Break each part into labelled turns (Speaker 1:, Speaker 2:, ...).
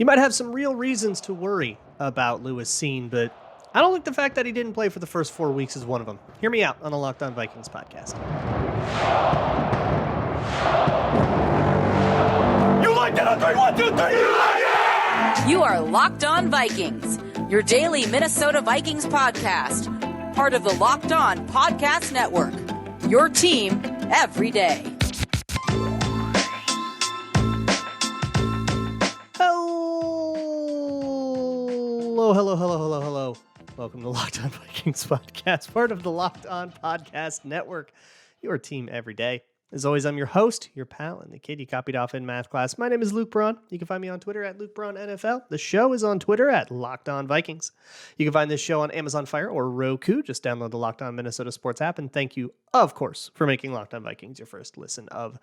Speaker 1: You might have some real reasons to worry about Lewis Cine, but I don't think the fact that he didn't play for the first 4 weeks is one of them. Hear me out on the Locked On Vikings podcast.
Speaker 2: You like that on 3, 1, 2, 3, you like it!
Speaker 3: You are Locked On Vikings, your daily Minnesota Vikings podcast. Part of the Locked On Podcast Network, your team every day.
Speaker 1: Hello. Welcome to Locked On Vikings podcast, part of the Locked On Podcast Network, your team every day. As always, I'm your host, your pal, and the kid you copied off in math class. My name is Luke Braun. You can find me on Twitter at Luke Braun NFL. The show is on Twitter at Locked On Vikings. You can find this show on Amazon Fire or Roku. Just download the Locked On Minnesota Sports app. And thank you, of course, for making Locked On Vikings your first listen of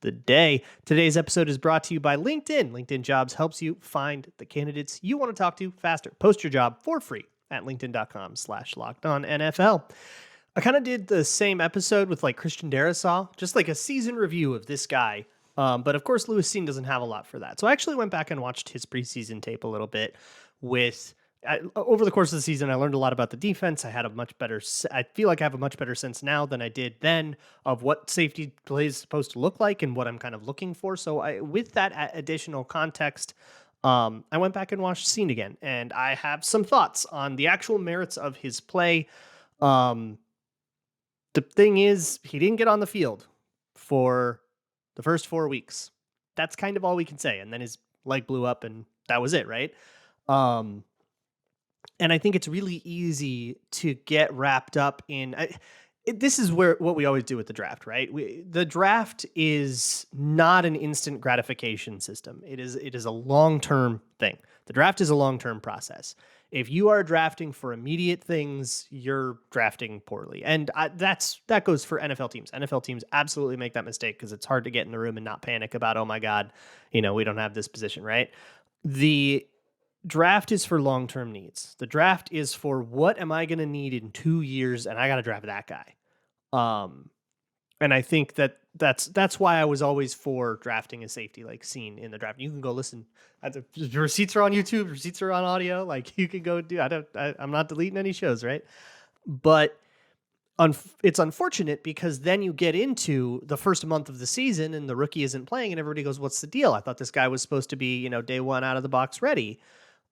Speaker 1: the day. Today's episode is brought to you by LinkedIn. LinkedIn Jobs helps you find the candidates you want to talk to faster. Post your job for free at linkedin.com/LockedOnNFL. I kind of did the same episode with like Christian Darrisaw, just like a season review of this guy. But of course, Lewis Cine doesn't have a lot for that. So I actually went back and watched his preseason tape a little bit over the course of the season. I learned a lot about the defense. I feel like I have a much better sense now than I did then of what safety play is supposed to look like and what I'm kind of looking for. So with that additional context, I went back and watched Cine again, and I have some thoughts on the actual merits of his play. The thing is, he didn't get on the field for the first 4 weeks. That's kind of all we can say. And then his leg blew up and that was it, right? And I think it's really easy to get wrapped up in... this is what we always do with the draft, right? The draft is not an instant gratification system. It is a long-term thing. The draft is a long-term process. If you are drafting for immediate things, you're drafting poorly. And that goes for NFL teams. NFL teams absolutely make that mistake because it's hard to get in the room and not panic about, oh my God, we don't have this position, right? The draft is for long-term needs. The draft is for what am I going to need in 2 years, and I got to draft that guy. And I think that's why I was always for drafting a safety like Cine in the draft. You can go listen. The receipts are on YouTube. Receipts are on audio. Like you can go do. I'm not deleting any shows, right? But it's unfortunate because then you get into the first month of the season and the rookie isn't playing, and everybody goes, "What's the deal? I thought this guy was supposed to be, day one out of the box ready."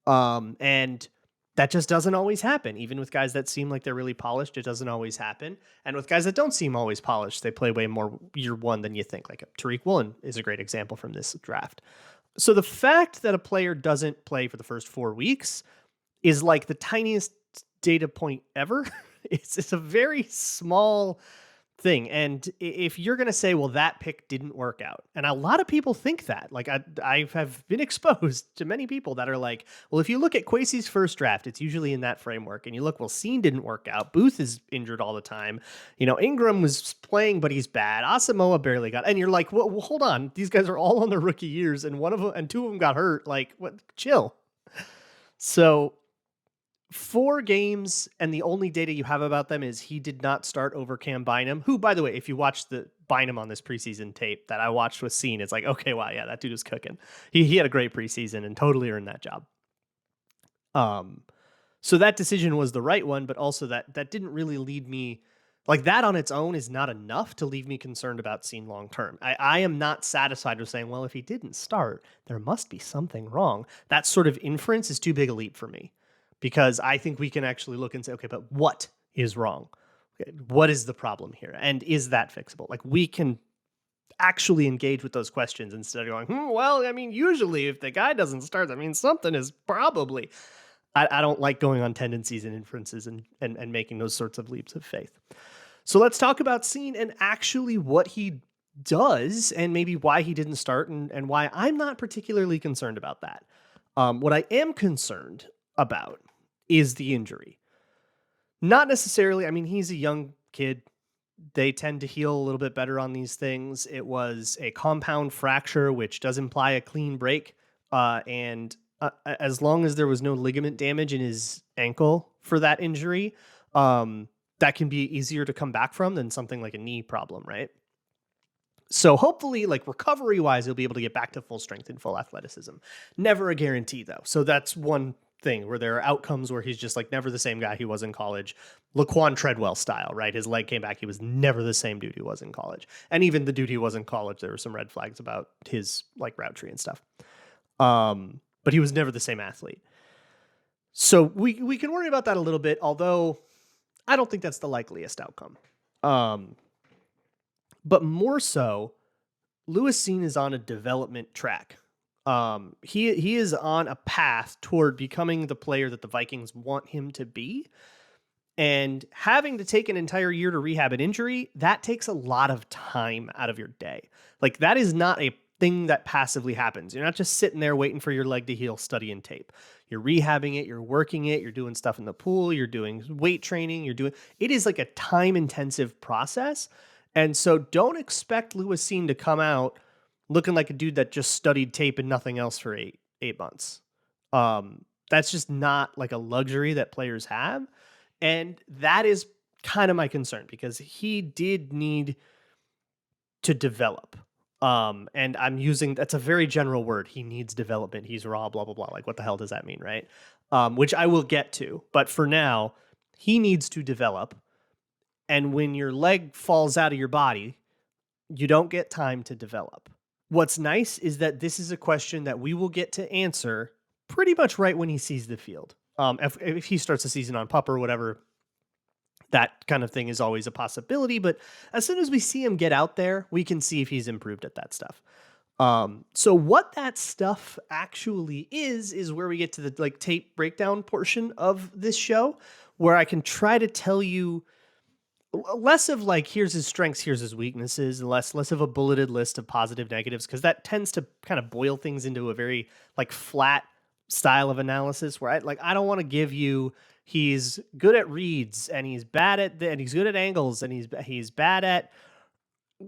Speaker 1: And that just doesn't always happen. Even with guys that seem like they're really polished, it doesn't always happen. And with guys that don't seem always polished, they play way more year one than you think. Like Tariq Woolen is a great example from this draft. So the fact that a player doesn't play for the first 4 weeks is like the tiniest data point ever. It's a very small thing. And if you're going to say, well, that pick didn't work out, and a lot of people think that, like I have been exposed to many people that are like, well, if you look at Kwesi's first draft, it's usually in that framework. And you look, well, Cine didn't work out. Booth is injured all the time. Ingram was playing, but he's bad. Asamoah barely got, and you're like, well, hold on. These guys are all on their rookie years, and two of them got hurt. Like, what? Chill. So 4 games, and the only data you have about them is he did not start over Cam Bynum, who, by the way, if you watch the Bynum on this preseason tape that I watched with Cine, it's like, okay, wow, yeah, that dude was cooking. He had a great preseason and totally earned that job. So that decision was the right one, but also that didn't really lead me, like that on its own is not enough to leave me concerned about Cine long term. I am not satisfied with saying, well, if he didn't start, there must be something wrong. That sort of inference is too big a leap for me. Because I think we can actually look and say, okay, but what is wrong? Okay, what is the problem here? And is that fixable? Like we can actually engage with those questions instead of going, well, I mean, usually if the guy doesn't start, that means something is probably. I don't like going on tendencies and inferences and making those sorts of leaps of faith. So let's talk about Cine and actually what he does and maybe why he didn't start and why I'm not particularly concerned about that. What I am concerned about is the injury. Not necessarily, I mean, he's a young kid. They tend to heal a little bit better on these things. It was a compound fracture, which does imply a clean break. And as long as there was no ligament damage in his ankle for that injury, that can be easier to come back from than something like a knee problem, right? So hopefully, like recovery wise, he'll be able to get back to full strength and full athleticism. Never a guarantee though. So that's one thing where there are outcomes where he's just like never the same guy he was in college. Laquan Treadwell style, right? His leg came back. He was never the same dude he was in college. And even the dude he was in college, there were some red flags about his like route tree and stuff. But he was never the same athlete. So we can worry about that a little bit, although I don't think that's the likeliest outcome. But more so, Lewis Cine is on a development track. He is on a path toward becoming the player that the Vikings want him to be. And having to take an entire year to rehab an injury, that takes a lot of time out of your day. Like that is not a thing that passively happens. You're not just sitting there waiting for your leg to heal, studying tape. You're rehabbing it, you're working it, you're doing stuff in the pool, you're doing weight training, it is like a time intensive process. And so don't expect Lewis Cine to come out looking like a dude that just studied tape and nothing else for eight months. That's just not like a luxury that players have. And that is kind of my concern because he did need to develop. And that's a very general word. He needs development. He's raw, blah, blah, blah. Like, what the hell does that mean, right? Which I will get to. But for now, he needs to develop. And when your leg falls out of your body, you don't get time to develop. What's nice is that this is a question that we will get to answer pretty much right when he sees the field. If he starts the season on PUP or whatever, that kind of thing is always a possibility. But as soon as we see him get out there, we can see if he's improved at that stuff. So what that stuff actually is where we get to the like tape breakdown portion of this show, where I can try to tell you less of like, here's his strengths, here's his weaknesses, and less of a bulleted list of positive negatives, because that tends to kind of boil things into a very like flat style of analysis where I don't want to give you he's good at reads and he's bad at and he's good at angles and he's bad at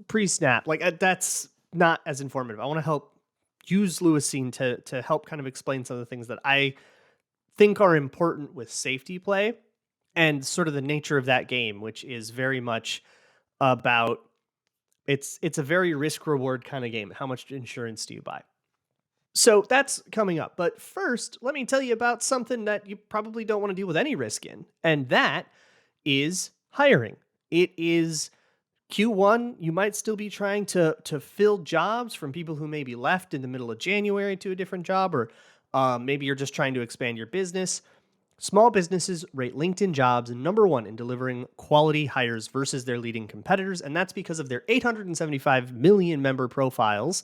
Speaker 1: pre-snap. Like that's not as informative. I want to help use Lewis Cine to help kind of explain some of the things that I think are important with safety play and sort of the nature of that game, which is very much about it's a very risk reward kind of game. How much insurance do you buy? So that's coming up. But first, let me tell you about something that you probably don't want to deal with any risk in, and that is hiring. It is Q1. You might still be trying to fill jobs from people who maybe left in the middle of January to a different job, or maybe you're just trying to expand your business. Small businesses rate LinkedIn Jobs number one in delivering quality hires versus their leading competitors, and that's because of their 875 million member profiles,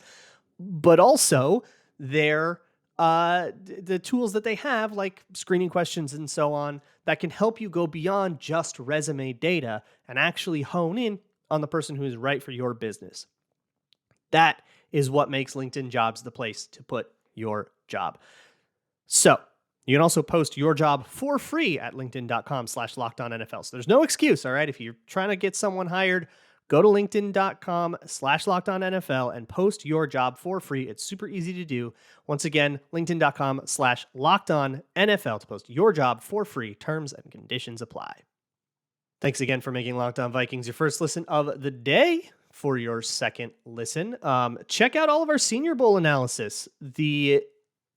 Speaker 1: but also their the tools that they have, like screening questions and so on, that can help you go beyond just resume data and actually hone in on the person who is right for your business. That is what makes LinkedIn Jobs the place to put your job. So you can also post your job for free at linkedin.com/LockedOnNFL. So there's no excuse, all right? If you're trying to get someone hired, go to linkedin.com/LockedOnNFL and post your job for free. It's super easy to do. Once again, linkedin.com/LockedOnNFL to post your job for free. Terms and conditions apply. Thanks again for making Locked On Vikings your first listen of the day. For your second listen, check out all of our Senior Bowl analysis. The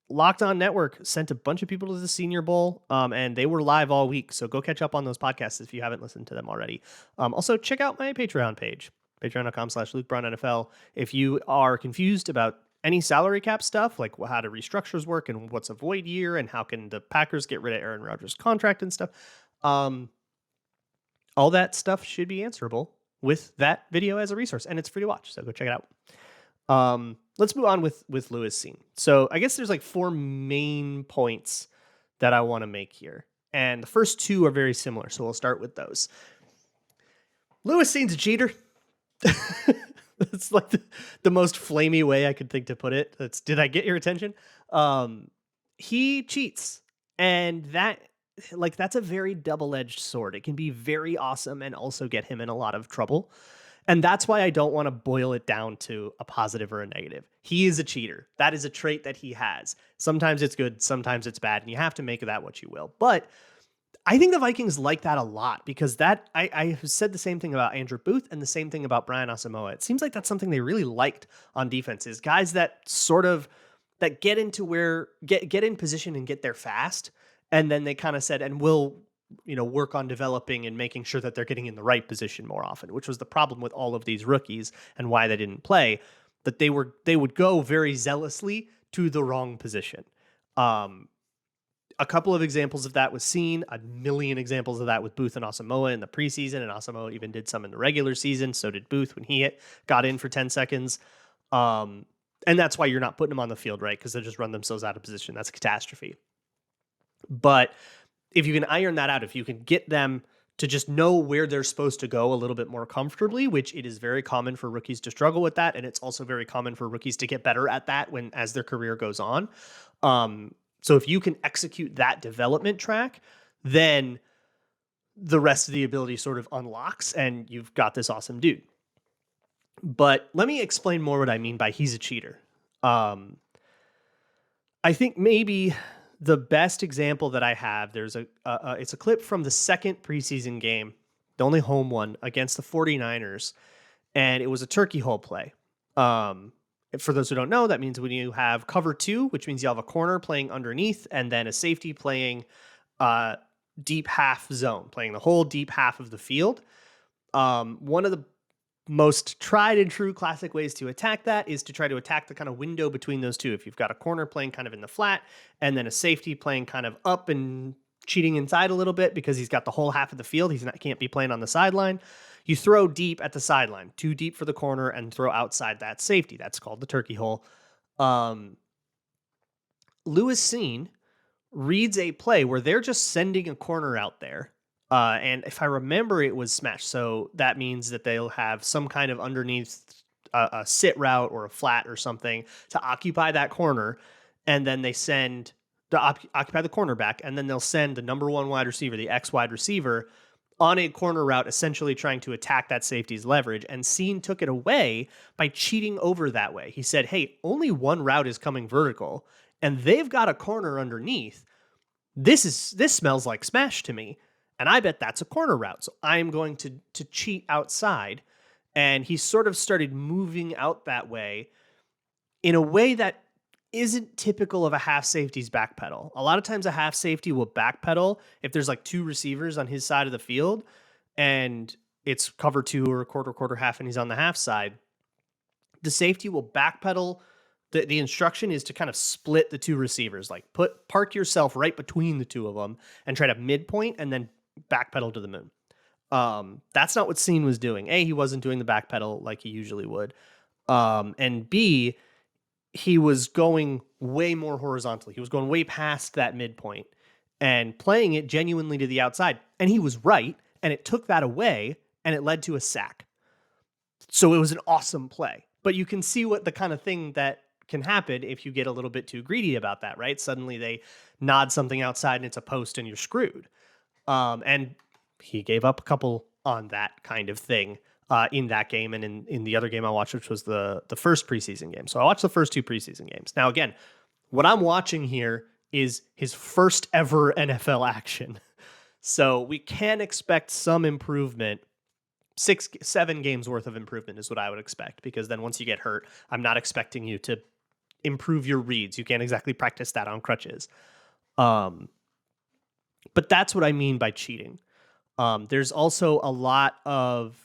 Speaker 1: Locked On Network sent a bunch of people to the Senior Bowl, and they were live all week. So go catch up on those podcasts if you haven't listened to them already. Also, check out my Patreon page, patreon.com/LukeBrownNFL. If you are confused about any salary cap stuff, like how do restructures work and what's a void year and how can the Packers get rid of Aaron Rodgers' contract and stuff, all that stuff should be answerable with that video as a resource, and it's free to watch. So go check it out. Let's move on with Lewis Cine. So I guess there's like four main points that I want to make here. And the first two are very similar. So we'll start with those. Lewis Cine's a cheater. That's like the most flamey way I could think to put it. Did I get your attention? He cheats. And that's a very double-edged sword. It can be very awesome and also get him in a lot of trouble. And that's why I don't want to boil it down to a positive or a negative. He is a cheater. That is a trait that he has. Sometimes it's good, sometimes it's bad, and you have to make of that what you will. But I think the Vikings like that a lot because I have said the same thing about Andrew Booth and the same thing about Brian Asamoah. It seems like that's something they really liked on defense is guys that sort of that get into where get in position and get there fast. And then they kind of said, and we'll, work on developing and making sure that they're getting in the right position more often, which was the problem with all of these rookies and why they didn't play, that they would go very zealously to the wrong position. A couple of examples of that was seen, a million examples of that with Booth and Asamoah in the preseason, and Asamoah even did some in the regular season. So did Booth when he got in for 10 seconds. And that's why you're not putting them on the field, right? Because they'll just run themselves out of position. That's a catastrophe. But if you can iron that out, if you can get them to just know where they're supposed to go a little bit more comfortably, which it is very common for rookies to struggle with that. And it's also very common for rookies to get better at that as their career goes on. So if you can execute that development track, then the rest of the ability sort of unlocks and you've got this awesome dude. But let me explain more what I mean by he's a cheater. I think maybe the best example that I have, there's it's a clip from the second preseason game, the only home one against the 49ers, and it was a turkey hole play. For those who don't know, that means when you have cover 2, which means you have a corner playing underneath and then a safety playing deep half zone, playing the whole deep half of the field. One of the most tried and true classic ways to attack that is to try to attack the kind of window between those two. If you've got a corner playing kind of in the flat and then a safety playing kind of up and cheating inside a little bit because he's got the whole half of the field, can't be playing on the sideline. You throw deep at the sideline, too deep for the corner, and throw outside that safety. That's called the turkey hole. Lewis Cine reads a play where they're just sending a corner out there. And if I remember, it was smash. So that means that they'll have some kind of underneath a sit route or a flat or something to occupy that corner. And then they send to occupy the cornerback. And then they'll send the number 1 wide receiver, the X wide receiver, on a corner route, essentially trying to attack that safety's leverage. And Cine took it away by cheating over that way. He said, hey, only one route is coming vertical, and they've got a corner underneath. This smells like smash to me. And I bet that's a corner route. So I am going to cheat outside. And he sort of started moving out that way in a way that isn't typical of a half safety's backpedal. A lot of times a half safety will backpedal if there's like 2 receivers on his side of the field and it's cover 2 or a quarter half and he's on the half side. The safety will backpedal. The instruction is to kind of split the 2 receivers, like park yourself right between the 2 of them and try to midpoint and then backpedal to the moon. That's not what Cine was doing. A, he wasn't doing the backpedal like he usually would. And B, he was going way more horizontally. He was going way past that midpoint and playing it genuinely to the outside. And he was right. And it took that away and it led to a sack. So it was an awesome play. But you can see what the kind of thing that can happen if you get a little bit too greedy about that, right? Suddenly they nod something outside and it's a post and you're screwed. And he gave up a couple on that kind of thing in that game and in the other game I watched, which was the first preseason game. So I watched the first 2 preseason games. Now, again, what I'm watching here is his first ever NFL action. So we can expect some improvement. 6-7 games worth of improvement is what I would expect, because then once you get hurt, I'm not expecting you to improve your reads. You can't exactly practice that on crutches. But that's what I mean by cheating. There's also a lot of,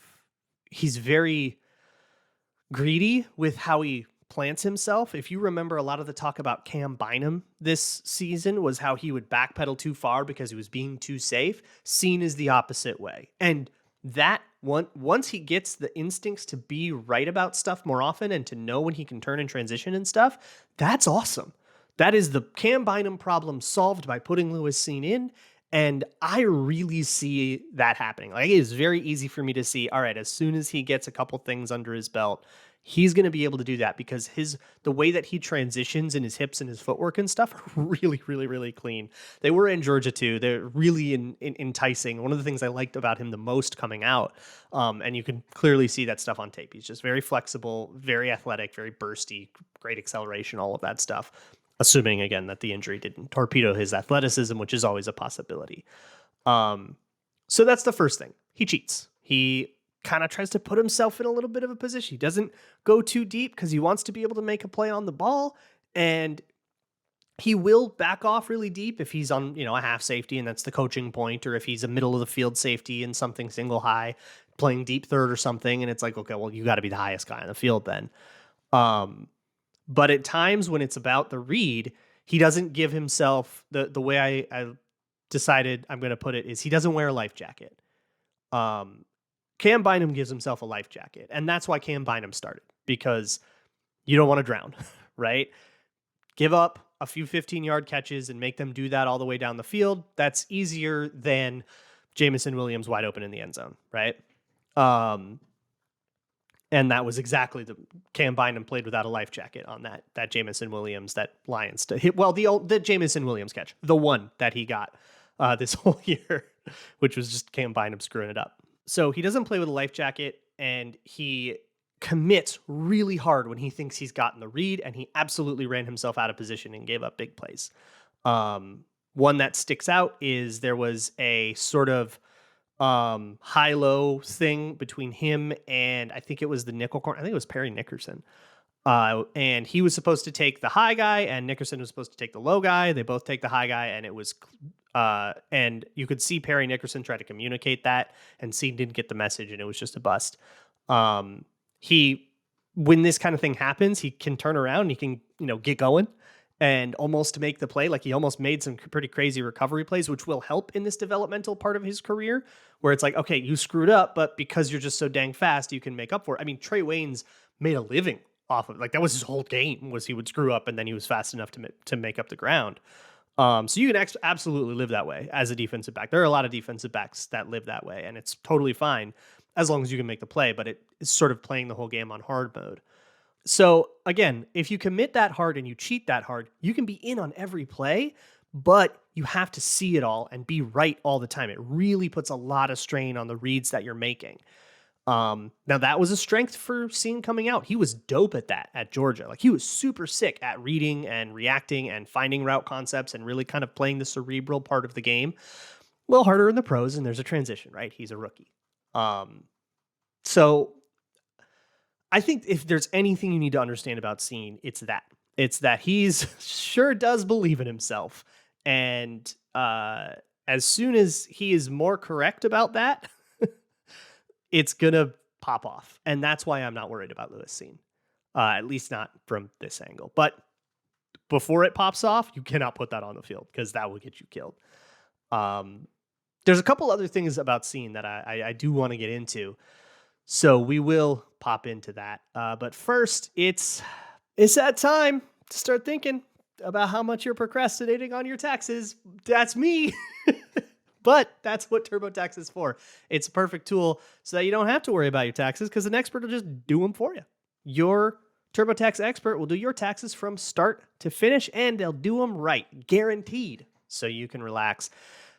Speaker 1: he's very greedy with how he plants himself. If you remember, a lot of the talk about Cam Bynum this season was how he would backpedal too far because he was being too safe. Cine is the opposite way. And that once he gets the instincts to be right about stuff more often and to know when he can turn and transition and stuff, that's awesome. That is the Cam Bynum problem solved by putting Lewis Cine in. And I really see that happening. Like, it is very easy for me to see, all right, as soon as he gets a couple things under his belt, he's going to be able to do that, because the way that he transitions in his hips and his footwork and stuff are really, really, really clean. They were in Georgia too. They're really enticing. One of the things I liked about him the most coming out, and you can clearly see that stuff on tape. He's just very flexible, very athletic, very bursty, great acceleration, all of that stuff. Assuming, again, that the injury didn't torpedo his athleticism, which is always a possibility. So that's the first thing. He cheats. He kind of tries to put himself in a little bit of a position. He doesn't go too deep because he wants to be able to make a play on the ball. And he will back off really deep if he's on, a half safety and that's the coaching point, or if he's a middle of the field safety and something single high playing deep third or something. And it's like, okay, well, you got to be the highest guy on the field then. But at times when it's about the read, he doesn't give himself the way I decided I'm going to put it is he doesn't wear a life jacket. Cam Bynum gives himself a life jacket, and that's why Cam Bynum started, because you don't want to drown, right? Give up a few 15-yard catches and make them do that all the way down the field. That's easier than Jameson Williams wide open in the end zone, right? And that was exactly the Cam Bynum played without a life jacket on that Jameson Williams, that Lions to hit. Well, the Jameson Williams catch, the one that he got this whole year, which was just Cam Bynum screwing it up. So he doesn't play with a life jacket, and he commits really hard when he thinks he's gotten the read, and he absolutely ran himself out of position and gave up big plays. One that sticks out is there was a sort of high-low thing between him and I think it was the nickel corner. I think it was Perry Nickerson. And he was supposed to take the high guy, and Nickerson was supposed to take the low guy. They both take the high guy, and it was and you could see Perry Nickerson try to communicate that, and Cine didn't get the message, and it was just a bust. When this kind of thing happens, he can turn around, and he can, get going and almost make the play. Like, he almost made some pretty crazy recovery plays, which will help in this developmental part of his career, where it's like, okay, you screwed up, but because you're just so dang fast, you can make up for it. I mean, Trey Waynes made a living off of it. Like, that was his whole game, was he would screw up and then he was fast enough to make up the ground. So you can absolutely live that way as a defensive back. There are a lot of defensive backs that live that way, and it's totally fine as long as you can make the play, but it is sort of playing the whole game on hard mode. So again, if you commit that hard and you cheat that hard, you can be in on every play, but you have to see it all and be right all the time. It really puts a lot of strain on the reads that you're making. Now that was a strength for Cine coming out. He was dope at that at Georgia. Like, he was super sick at reading and reacting and finding route concepts and really kind of playing the cerebral part of the game. A little harder in the pros, and there's a transition, right? He's a rookie. So I think if there's anything you need to understand about Cine, it's that he's sure does believe in himself. And as soon as he is more correct about that, it's going to pop off. And that's why I'm not worried about Lewis Cine, at least not from this angle. But before it pops off, you cannot put that on the field because that will get you killed. There's a couple other things about Cine that I do want to get into. So we will pop into that. But first, it's that time to start thinking about how much you're procrastinating on your taxes. That's me. But that's what TurboTax is for. It's a perfect tool so that you don't have to worry about your taxes, because an expert will just do them for you. Your TurboTax expert will do your taxes from start to finish, and they'll do them right, guaranteed, so you can relax.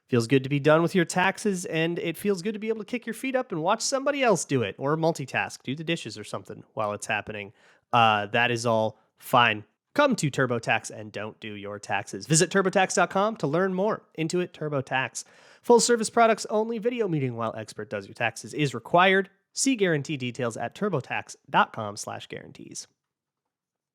Speaker 1: Feels good to be done with your taxes, and it feels good to be able to kick your feet up and watch somebody else do it, or multitask, do the dishes or something while it's happening. That is all fine. Come to TurboTax and don't do your taxes. Visit TurboTax.com to learn more. Intuit TurboTax. Full service products only. Video meeting while expert does your taxes is required. See guarantee details at TurboTax.com/guarantees.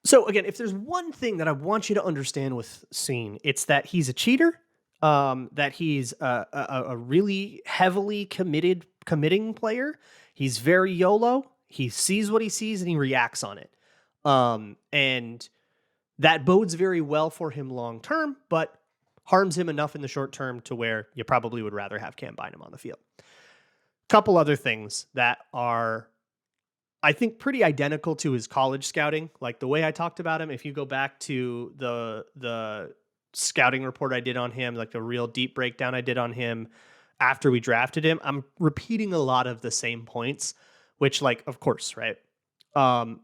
Speaker 1: So again, if there's one thing that I want you to understand with Cine, it's that he's a cheater, that he's a really heavily committing player. He's very YOLO. He sees what he sees and he reacts on it. And that bodes very well for him long term, but harms him enough in the short term to where you probably would rather have Cam Bynum on the field. Couple other things that are, I think, pretty identical to his college scouting. Like the way I talked about him, if you go back to the scouting report I did on him, like the real deep breakdown I did on him after we drafted him, I'm repeating a lot of the same points, which, like, of course, right? I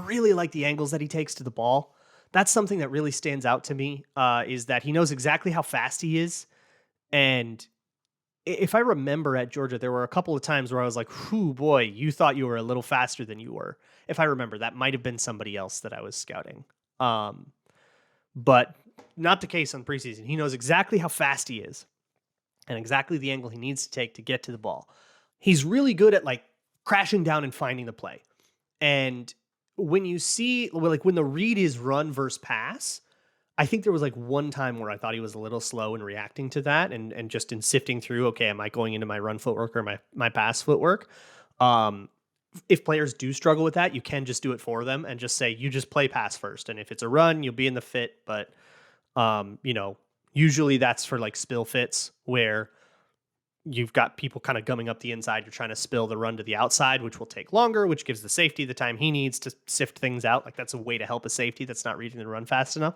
Speaker 1: really like the angles that he takes to the ball. That's something that really stands out to me, is that he knows exactly how fast he is. And if I remember at Georgia, there were a couple of times where I was like, whew, boy, you thought you were a little faster than you were. If I remember, that might have been somebody else that I was scouting. But not the case on preseason. He knows exactly how fast he is. and exactly the angle he needs to take to get to the ball. He's really good at like crashing down and finding the play. And when you see, like when the read is run versus pass, I think there was like one time where I thought he was a little slow in reacting to that and just in sifting through, okay, am I going into my run footwork or my pass footwork? If players do struggle with that, you can just do it for them and just say, you just play pass first. And if it's a run, you'll be in the fit. But, usually that's for like spill fits where you've got people kind of gumming up the inside. You're trying to spill the run to the outside, which will take longer, which gives the safety the time he needs to sift things out. Like that's a way to help a safety that's not reading the run fast enough.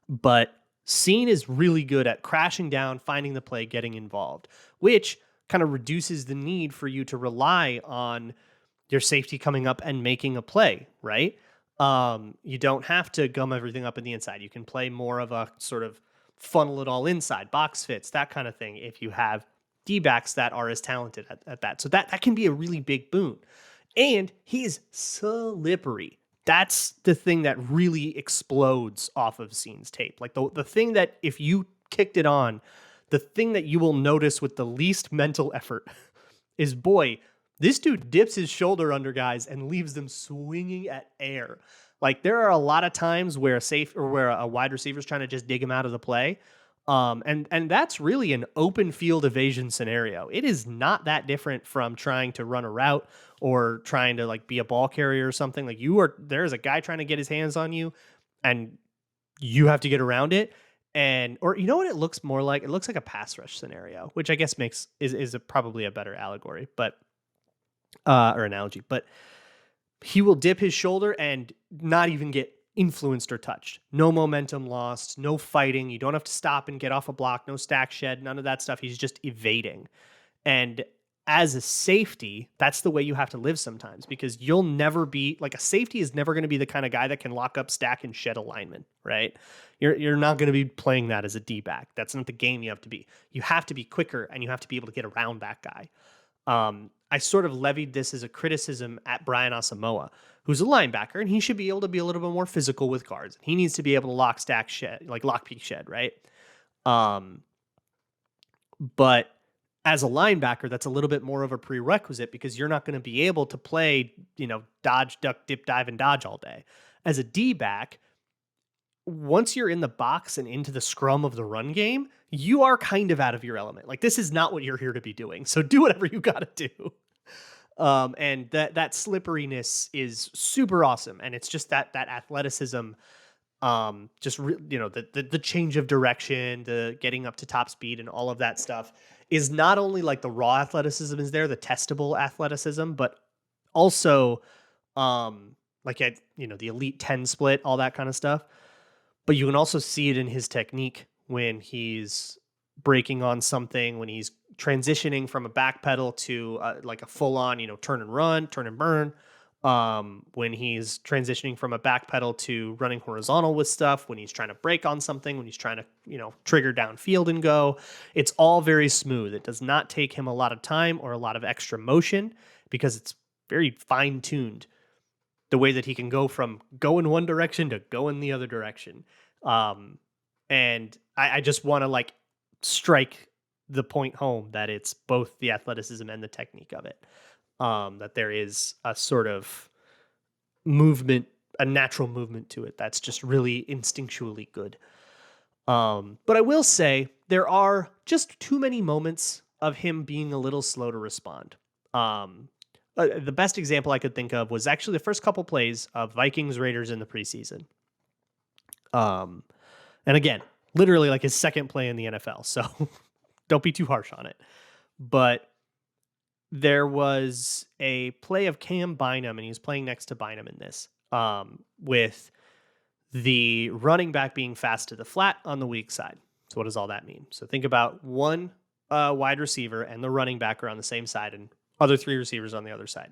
Speaker 1: But Cine is really good at crashing down, finding the play, getting involved, which kind of reduces the need for you to rely on your safety coming up and making a play, right? You don't have to gum everything up in the inside. You can play more of a sort of funnel it all inside, box fits, that kind of thing, if you have D-backs that are as talented at that. So that can be a really big boon. And he is slippery. That's the thing that really explodes off of Cine's tape. Like the thing that if you kicked it on, the thing that you will notice with the least mental effort is, boy, this dude dips his shoulder under guys and leaves them swinging at air. Like there are a lot of times where a wide receiver is trying to just dig him out of the play. And that's really an open field evasion scenario. It is not that different from trying to run a route or trying to like be a ball carrier or something. Like there's a guy trying to get his hands on you and you have to get around it. Or you know what it looks more like? It looks like a pass rush scenario, which I guess is probably a better allegory, or analogy, but he will dip his shoulder and not even get influenced or touched. No momentum lost, no fighting. You don't have to stop and get off a block, no stack shed, none of that stuff. He's just evading. And as a safety, that's the way you have to live sometimes, because you'll never be like a safety is never going to be the kind of guy that can lock up, stack, and shed a lineman, right? You're not going to be playing that as a D-back. That's not the game you have to be. You have to be quicker and you have to be able to get around that guy. I sort of levied this as a criticism at Brian Asamoah, who's a linebacker, and he should be able to be a little bit more physical with guards. He needs to be able to lock, stack, shed, like lock, peek, shed, right? But as a linebacker, that's a little bit more of a prerequisite because you're not going to be able to play, dodge, duck, dip, dive, and dodge all day. As a D-back, once you're in the box and into the scrum of the run game, you are kind of out of your element. Like this is not what you're here to be doing. So do whatever you got to do. And that slipperiness is super awesome. And it's just that athleticism, the change of direction, the getting up to top speed and all of that stuff is not only like the raw athleticism is there, the testable athleticism, but also, the elite 10 split, all that kind of stuff. But you can also see it in his technique when he's breaking on something, when he's transitioning from a back pedal to like a full on, turn and run, turn and burn. When he's transitioning from a back pedal to running horizontal with stuff, when he's trying to break on something, when he's trying to, trigger downfield and go, it's all very smooth. It does not take him a lot of time or a lot of extra motion because it's very fine tuned. The way that he can go from go in one direction to go in the other direction. And I just want to like strike the point home that it's both the athleticism and the technique of it. That there is a sort of movement, a natural movement to it that's just really instinctually good. But I will say there are just too many moments of him being a little slow to respond. The best example I could think of was actually the first couple plays of Vikings Raiders in the preseason. And again, literally like his second play in the NFL. So don't be too harsh on it. But there was a play of Cam Bynum, and he was playing next to Bynum in this, with the running back being fast to the flat on the weak side. So what does all that mean? So think about one wide receiver and the running back are on the same side and other three receivers on the other side.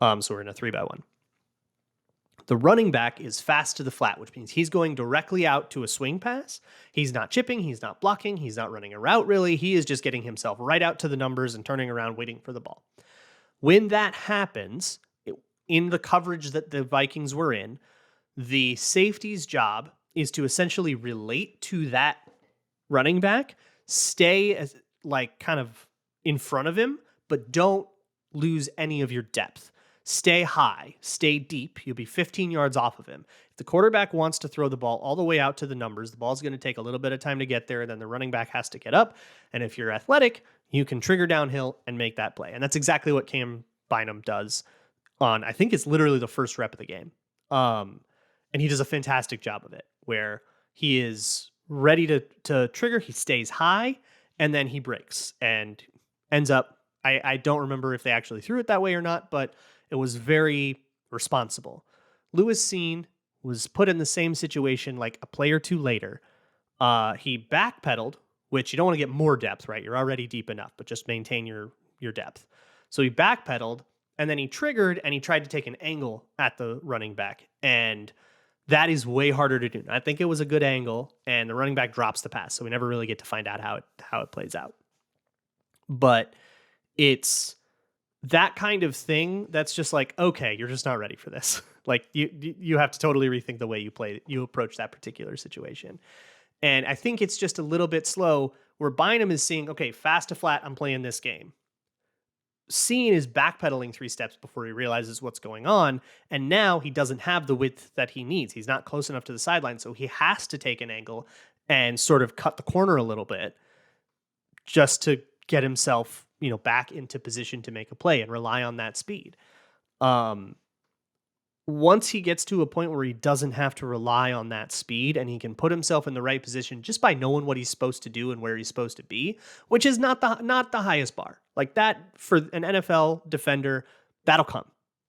Speaker 1: So we're in a 3-by-1. The running back is fast to the flat, which means he's going directly out to a swing pass. He's not chipping. He's not blocking. He's not running a route, really. He is just getting himself right out to the numbers and turning around, waiting for the ball. When that happens, in the coverage that the Vikings were in, the safety's job is to essentially relate to that running back, stay like kind of in front of him, but don't lose any of your depth. Stay high, stay deep. You'll be 15 yards off of him. If the quarterback wants to throw the ball all the way out to the numbers, the ball's going to take a little bit of time to get there, and then the running back has to get up. And if you're athletic, you can trigger downhill and make that play. And that's exactly what Cam Bynum does on, I think it's literally the first rep of the game. And he does a fantastic job of it, where he is ready to trigger, he stays high, and then he breaks and ends up, I don't remember if they actually threw it that way or not, but it was very responsible. Lewis Cine was put in the same situation like a play or two later. He backpedaled, which you don't want to get more depth, right? You're already deep enough, but just maintain your depth. So he backpedaled, and then he triggered, and he tried to take an angle at the running back. And that is way harder to do. I think it was a good angle, and the running back drops the pass, so we never really get to find out how it plays out. But it's that kind of thing that's just like, okay, you're just not ready for this. Like you have to totally rethink the way you approach that particular situation. And I think it's just a little bit slow where Bynum is seeing, okay, fast to flat, I'm playing this game. Cine is backpedaling 3 steps before he realizes what's going on. And now he doesn't have the width that he needs. He's not close enough to the sideline. So he has to take an angle and sort of cut the corner a little bit just to get himself, back into position to make a play and rely on that speed. Once he gets to a point where he doesn't have to rely on that speed and he can put himself in the right position just by knowing what he's supposed to do and where he's supposed to be, which is not the highest bar. Like that for an NFL defender, that'll come.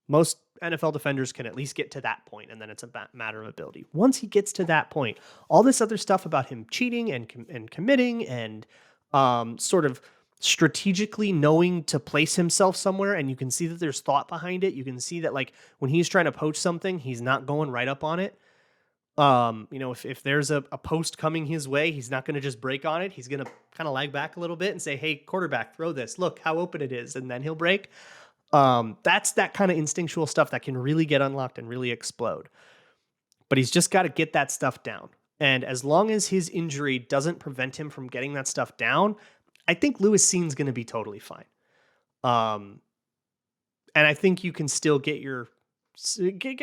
Speaker 1: Most NFL defenders can at least get to that point, and then it's a matter of ability. Once he gets to that point, all this other stuff about him cheating and committing and sort of strategically knowing to place himself somewhere, and you can see that there's thought behind it. You can see that like when he's trying to poach something, he's not going right up on it. If there's a post coming his way, he's not going to just break on it. He's going to kind of lag back a little bit and say, hey, quarterback, throw this. Look how open it is. And then he'll break. That's that kind of instinctual stuff that can really get unlocked and really explode. But he's just got to get that stuff down. And as long as his injury doesn't prevent him from getting that stuff down, I think Lewis Cine's going to be totally fine. And I think you can still get a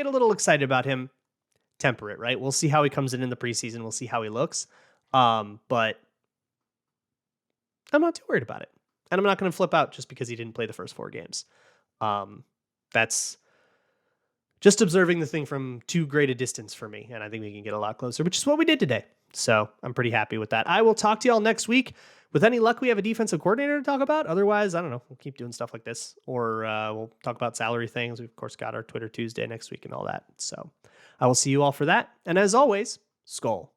Speaker 1: little excited about him. Temper it, right? We'll see how he comes in the preseason. We'll see how he looks. But I'm not too worried about it. And I'm not going to flip out just because he didn't play the first 4 games. That's just observing the thing from too great a distance for me. And I think we can get a lot closer, which is what we did today. So I'm pretty happy with that. I will talk to y'all next week. With any luck, we have a defensive coordinator to talk about. Otherwise, I don't know. We'll keep doing stuff like this, or we'll talk about salary things. We've, of course, got our Twitter Tuesday next week and all that. So I will see you all for that. And as always, Skull.